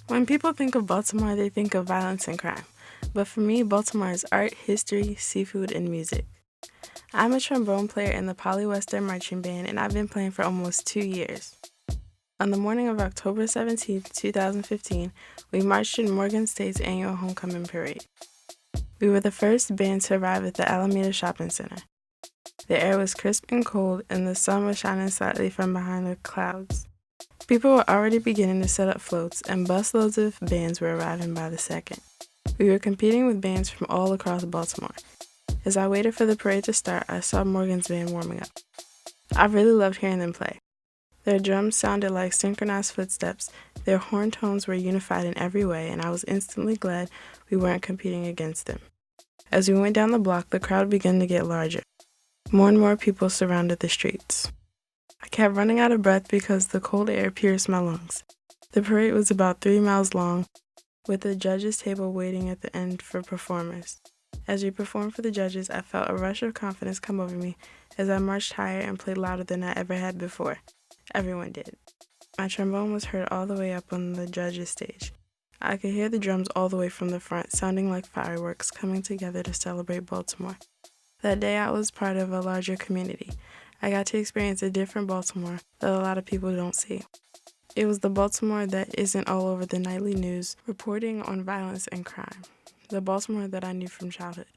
When people think of Baltimore, they think of violence and crime. But for me, Baltimore is art, history, seafood, and music. I'm a trombone player in the Poly Western Marching Band, and I've been playing for almost 2 years. On the morning of October 17, 2015, we marched in Morgan State's annual homecoming parade. We were the first band to arrive at the Alameda Shopping Center. The air was crisp and cold, and the sun was shining slightly from behind the clouds. People were already beginning to set up floats, and busloads of bands were arriving by the second. We were competing with bands from all across Baltimore. As I waited for the parade to start, I saw Morgan's band warming up. I really loved hearing them play. Their drums sounded like synchronized footsteps, their horn tones were unified in every way, and I was instantly glad we weren't competing against them. As we went down the block, the crowd began to get larger. More and more people surrounded the streets. I kept running out of breath because the cold air pierced my lungs. The parade was about 3 miles long, with the judges' table waiting at the end for performers. As we performed for the judges, I felt a rush of confidence come over me as I marched higher and played louder than I ever had before. Everyone did. My trombone was heard all the way up on the judges' stage. I could hear the drums all the way from the front, sounding like fireworks coming together to celebrate Baltimore. That day I was part of a larger community. I got to experience a different Baltimore that a lot of people don't see. It was the Baltimore that isn't all over the nightly news reporting on violence and crime. The Baltimore that I knew from childhood.